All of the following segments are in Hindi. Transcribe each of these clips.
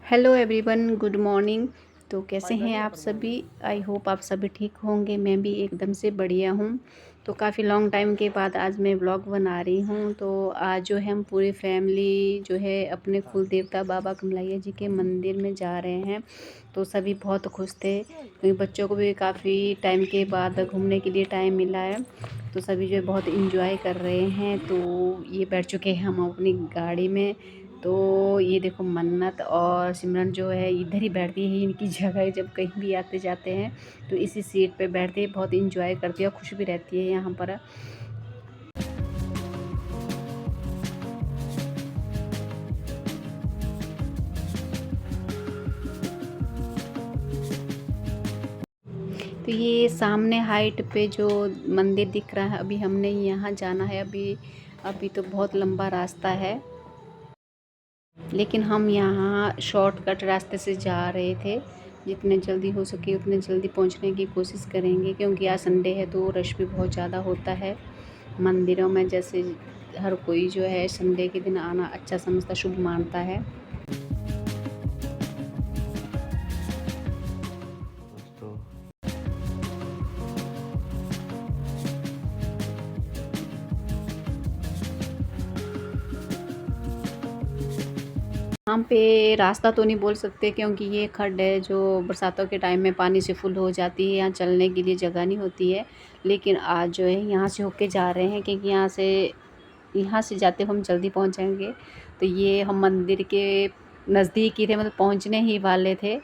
Hello everyone, good morning. तो कैसे हैं आप सभी? आई होप आप सभी ठीक होंगे। मैं भी एकदम से बढ़िया हूँ। तो काफ़ी लॉन्ग टाइम के बाद आज मैं व्लॉग बना रही हूँ। तो आज जो है हम पूरी फैमिली जो है अपने कुल देवता बाबा कमलैया जी के मंदिर में जा रहे हैं। तो सभी बहुत खुश थे क्योंकि बच्चों को भी काफ़ी टाइम के बाद घूमने के लिए टाइम मिला है। तो सभी जो है बहुत इंजॉय कर रहे हैं। तो ये बैठ चुके हैं हम अपनी गाड़ी में। तो ये देखो मन्नत और सिमरन जो है इधर ही बैठती है, इनकी जगह है। जब कहीं भी आते जाते हैं तो इसी सीट पे बैठती है, बहुत इंजॉय करती है और खुश भी रहती है यहाँ पर। तो ये सामने हाइट पे जो मंदिर दिख रहा है, अभी हमने यहाँ जाना है। अभी अभी तो बहुत लंबा रास्ता है, लेकिन हम यहाँ शॉर्टकट रास्ते से जा रहे थे। जितने जल्दी हो सके उतने जल्दी पहुँचने की कोशिश करेंगे, क्योंकि आज संडे है तो रश भी बहुत ज़्यादा होता है मंदिरों में। जैसे हर कोई जो है संडे के दिन आना अच्छा समझता, शुभ मानता है। यहाँ पे रास्ता तो नहीं बोल सकते, क्योंकि ये खड्ड है जो बरसातों के टाइम में पानी से फुल हो जाती है। यहाँ चलने के लिए जगह नहीं होती है। लेकिन आज जो है यहाँ से होके जा रहे हैं, क्योंकि यहाँ से जाते हम जल्दी पहुँच जाएंगे। तो ये हम मंदिर के नज़दीक ही थे, मतलब पहुँचने ही वाले थे।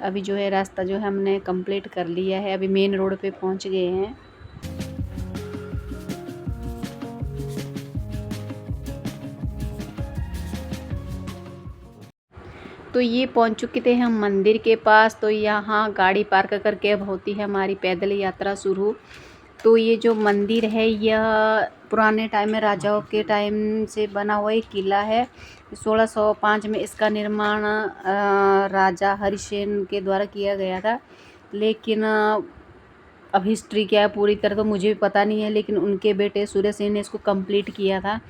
अभी जो है रास्ता जो है हमने कंप्लीट कर लिया है, अभी मेन रोड पे पहुँच गए हैं। तो ये पहुंच चुके थे हम मंदिर के पास। तो यहाँ गाड़ी पार्क करके अब होती है हमारी पैदल यात्रा शुरू। तो ये जो मंदिर है यह पुराने टाइम में राजाओं के टाइम से बना हुआ एक किला है। 1605 में इसका निर्माण राजा हरिसेन के द्वारा किया गया था। लेकिन अब हिस्ट्री क्या है पूरी तरह तो मुझे भी पता नहीं है, लेकिन उनके बेटे सूर्य सेन ने इसको कंप्लीट किया था।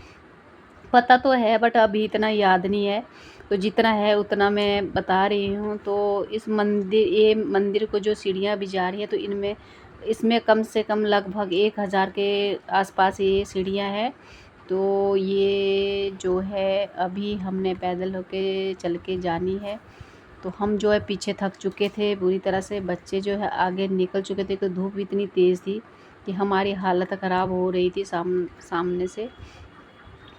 पता तो है बट अभी इतना याद नहीं है, तो जितना है उतना मैं बता रही हूँ। तो ये मंदिर को जो सीढ़ियाँ भी जा रही है, तो इसमें कम से कम लगभग 1000 के आसपास ये सीढ़ियाँ हैं। तो ये जो है अभी हमने पैदल होके चल के जानी है। तो हम जो है पीछे थक चुके थे पूरी तरह से, बच्चे जो है आगे निकल चुके थे, तो धूप इतनी तेज़ थी कि हमारी हालत ख़राब हो रही थी सामने से।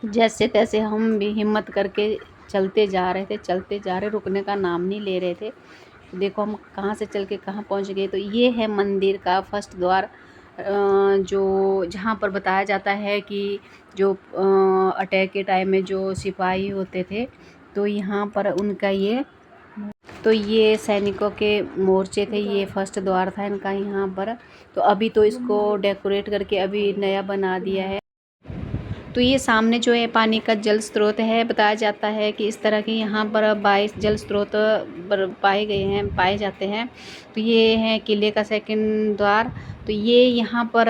जैसे तैसे हम भी हिम्मत करके चलते जा रहे, रुकने का नाम नहीं ले रहे थे। देखो हम कहाँ से चल के कहाँ पहुँच गए। तो ये है मंदिर का फर्स्ट द्वार, जो जहाँ पर बताया जाता है कि जो अटैक के टाइम में जो सिपाही होते थे, तो यहाँ पर उनका ये सैनिकों के मोर्चे थे। ये फर्स्ट द्वार था इनका यहाँ पर। तो अभी तो इसको डेकोरेट करके अभी नया बना दिया है। तो ये सामने जो है पानी का जल स्रोत है। बताया जाता है कि इस तरह के यहाँ पर 22 जल स्रोत पाए जाते हैं। तो ये है किले का सेकंड द्वार। तो ये यहाँ पर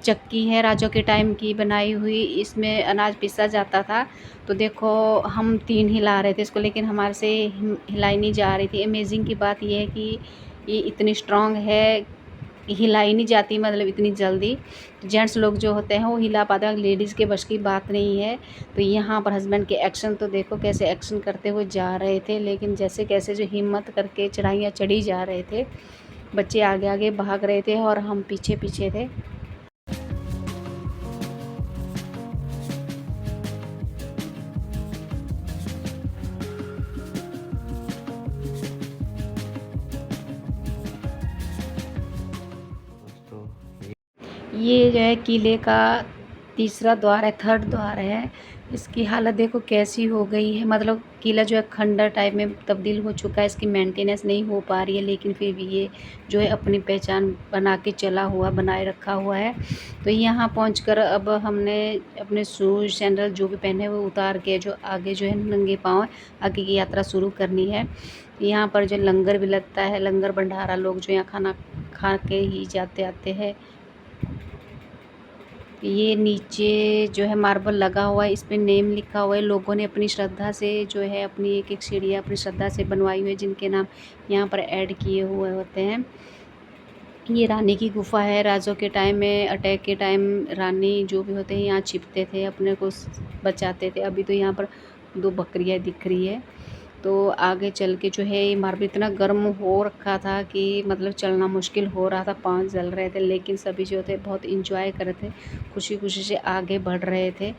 चक्की है राजों के टाइम की बनाई हुई, इसमें अनाज पीसा जाता था। तो देखो हम 3 हिला रहे थे इसको, लेकिन हमारे से हिलाई नहीं जा रही थी। अमेजिंग की बात यह है कि ये इतनी स्ट्रॉन्ग है, हिलाई नहीं जाती मतलब इतनी जल्दी। जेंट्स लोग जो होते हैं वो हिला पाते हैं, लेडीज़ के बस की बात नहीं है। तो यहाँ पर हस्बैंड के एक्शन तो देखो कैसे एक्शन करते हुए जा रहे थे, लेकिन जैसे कैसे जो हिम्मत करके चढ़ाइयाँ चढ़ी जा रहे थे। बच्चे आगे आगे भाग रहे थे और हम पीछे पीछे थे। ये जो है किले का तीसरा द्वार है, थर्ड द्वार है। इसकी हालत देखो कैसी हो गई है, मतलब किला जो है खंडर टाइप में तब्दील हो चुका है। इसकी मेंटेनेंस नहीं हो पा रही है, लेकिन फिर भी ये जो है अपनी पहचान बना के बनाए रखा हुआ है। तो यहाँ पहुंचकर अब हमने अपने शूज सैंडल जो भी पहने हुए उतार के जो आगे जो है नंगे पाँव आगे की यात्रा शुरू करनी है। यहाँ पर जो लंगर भी लगता है, लंगर भंडारा, लोग जो यहाँ खाना खा के ही जाते आते हैं। ये नीचे जो है मार्बल लगा हुआ है, इस पे नेम लिखा हुआ है। लोगों ने अपनी श्रद्धा से जो है अपनी एक एक सीढ़ियाँ अपनी श्रद्धा से बनवाई हुई है, जिनके नाम यहाँ पर ऐड किए हुए होते हैं। ये रानी की गुफा है। राजों के टाइम में, अटैक के टाइम रानी जो भी होते हैं यहाँ छिपते थे, अपने को बचाते थे। अभी तो यहाँ पर 2 बकरियाँ दिख रही है। तो आगे चल के जो है ये मार्बल इतना गर्म हो रखा था कि मतलब चलना मुश्किल हो रहा था, पाँव जल रहे थे, लेकिन सभी जो थे बहुत इंजॉय कर रहे थे, खुशी खुशी से आगे बढ़ रहे थे।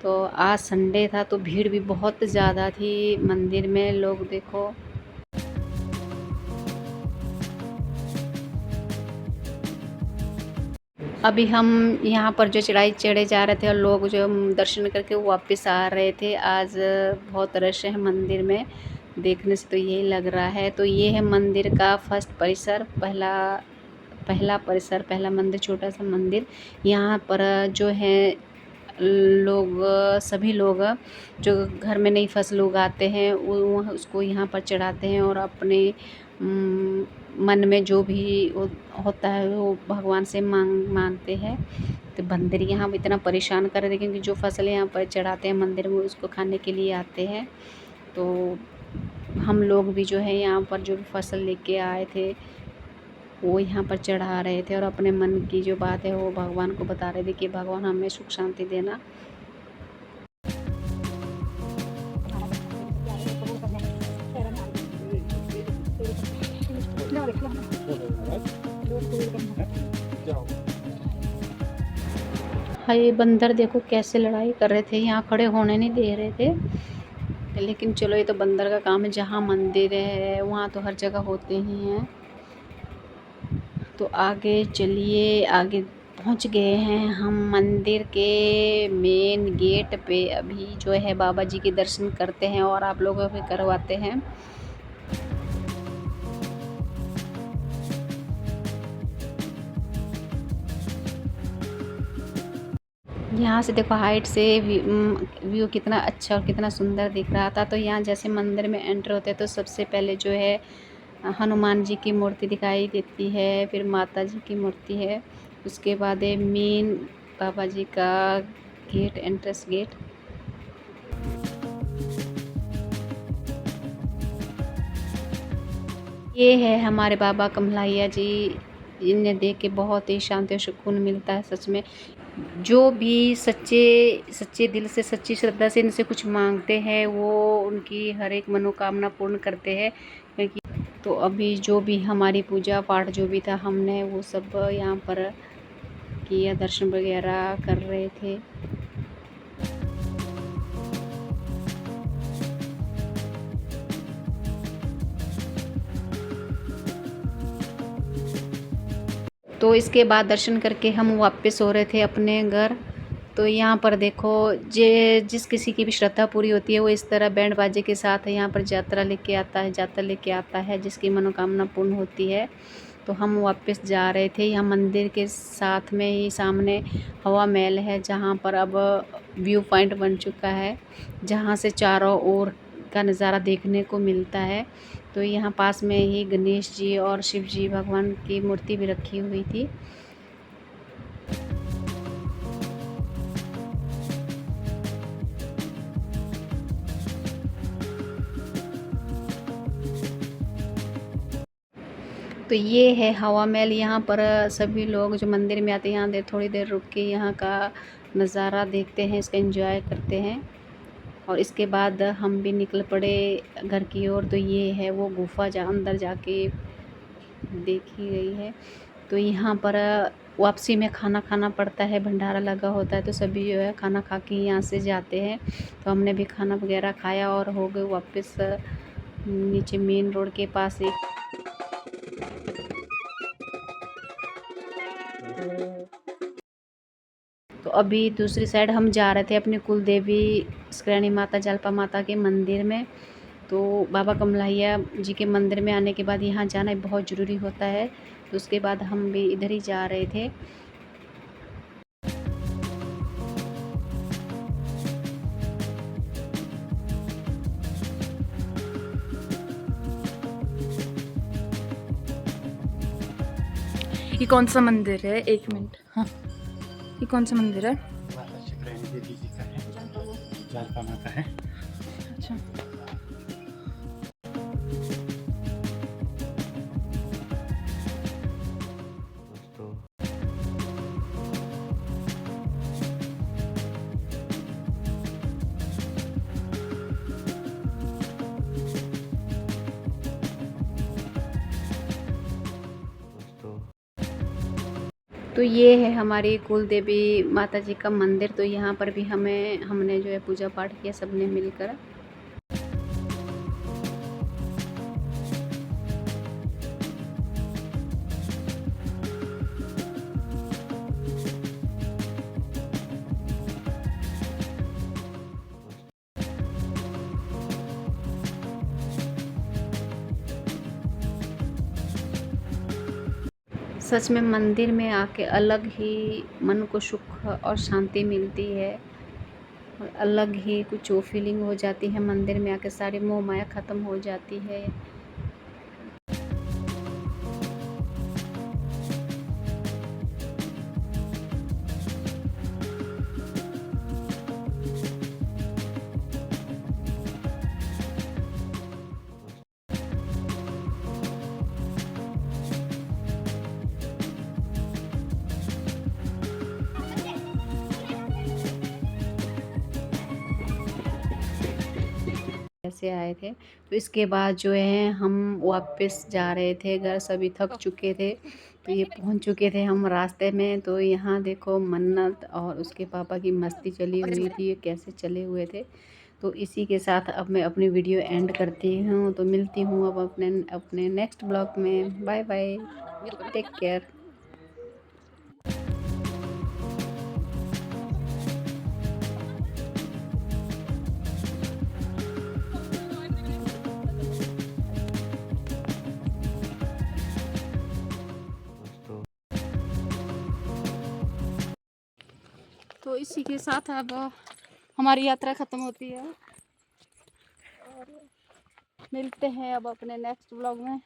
तो आज संडे था तो भीड़ भी बहुत ज़्यादा थी मंदिर में। लोग देखो, अभी हम यहाँ पर जो चढ़ाई चढ़े जा रहे थे और लोग जो दर्शन करके वापस आ रहे थे। आज बहुत रश है मंदिर में, देखने से तो यही लग रहा है। तो ये है मंदिर का फर्स्ट परिसर, पहला मंदिर, छोटा सा मंदिर। यहाँ पर जो है लोग, सभी लोग जो घर में नई फसल उगाते हैं वो उसको यहाँ पर चढ़ाते हैं और अपने मन में जो भी होता है वो भगवान से मांगते हैं। तो बंदर यहाँ इतना परेशान कर रहे थे क्योंकि जो फसल यहाँ पर चढ़ाते हैं मंदिर में उसको खाने के लिए आते हैं। तो हम लोग भी जो है यहाँ पर जो फसल लेके आए थे वो यहाँ पर चढ़ा रहे थे और अपने मन की जो बात है वो भगवान को बता रहे थे कि भगवान हमें सुख शांति देना। हाँ, ये बंदर देखो कैसे लड़ाई कर रहे थे, यहाँ खड़े होने नहीं दे रहे थे। लेकिन चलो ये तो बंदर का काम है, जहाँ मंदिर है वहाँ तो हर जगह होते ही हैं। तो आगे चलिए, आगे पहुँच गए हैं हम मंदिर के मेन गेट पे। अभी जो है बाबा जी के दर्शन करते हैं और आप लोगों को भी करवाते हैं। यहाँ से देखो हाइट से व्यू कितना अच्छा और कितना सुंदर दिख रहा था। तो यहाँ जैसे मंदिर में एंटर होते हैं तो सबसे पहले जो है हनुमान जी की मूर्ति दिखाई देती है, फिर माता जी की मूर्ति है, उसके बाद है मेन बाबा जी का गेट, एंट्रेंस गेट। ये है हमारे बाबा कमलाइया जी। इन्हें देख के बहुत ही शांति और सुकून मिलता है सच में। जो भी सच्चे दिल से, सच्ची श्रद्धा से इनसे कुछ मांगते हैं वो उनकी हर एक मनोकामना पूर्ण करते हैं। क्योंकि तो अभी जो भी हमारी पूजा पाठ जो भी था हमने वो सब यहाँ पर किया, दर्शन वगैरह कर रहे थे। तो इसके बाद दर्शन करके हम वापस हो रहे थे अपने घर। तो यहाँ पर देखो, जिस किसी की भी श्रद्धा पूरी होती है वो इस तरह बैंड बाजे के साथ यहाँ पर जात्रा लेके आता है जिसकी मनोकामना पूर्ण होती है। तो हम वापस जा रहे थे। यहाँ मंदिर के साथ में ही सामने हवा महल है, जहाँ पर अब व्यू पॉइंट बन चुका है, जहाँ से चारों ओर का नज़ारा देखने को मिलता है। तो यहाँ पास में ही गणेश जी और शिव जी भगवान की मूर्ति भी रखी हुई थी। तो ये है हवा महल। यहाँ पर सभी लोग जो मंदिर में आते हैं यहाँ थोड़ी देर रुक के यहाँ का नज़ारा देखते हैं, इसका एंजॉय करते हैं। और इसके बाद हम भी निकल पड़े घर की ओर। तो ये है वो गुफा जहाँ अंदर जाके देखी गई है। तो यहाँ पर वापसी में खाना खाना पड़ता है, भंडारा लगा होता है, तो सभी जो है खाना खा के यहाँ से जाते हैं। तो हमने भी खाना वगैरह खाया और हो गए वापस नीचे मेन रोड के पास। एक तो अभी दूसरी साइड हम जा रहे थे अपने कुल देवी स्क्रैनी माता जलपा माता के मंदिर में। तो बाबा कमलाइया जी के मंदिर में आने के बाद यहाँ जाना बहुत ज़रूरी होता है। तो उसके बाद हम भी इधर ही जा रहे थे। ये कौन सा मंदिर है? एक मिनट। हाँ, ये कौन सा मंदिर है? माता चित्रायणी देवी जी का है, जालपा माता है। अच्छा। दोस्तों दोस्तों तो ये है हमारी कुल देवी माता जी का मंदिर। तो यहाँ पर भी हमने जो है पूजा पाठ किया सबने मिलकर। सच में मंदिर में आके अलग ही मन को सुख और शांति मिलती है, और अलग ही कुछ वो फीलिंग हो जाती है। मंदिर में आके सारी मोह माया ख़त्म हो जाती है। ऐसे आए थे, तो इसके बाद जो है हम वापस जा रहे थे घर, सभी थक चुके थे। तो ये पहुंच चुके थे हम रास्ते में। तो यहाँ देखो मन्नत और उसके पापा की मस्ती चली हुई थी, ये कैसे चले हुए थे। तो इसी के साथ अब मैं अपनी वीडियो एंड करती हूँ। तो मिलती हूँ अब अपने नेक्स्ट ब्लॉग में। Bye bye, take care. दोस्तों तो इसी के साथ अब हमारी यात्रा ख़त्म होती है और मिलते हैं अब अपने नेक्स्ट ब्लॉग में।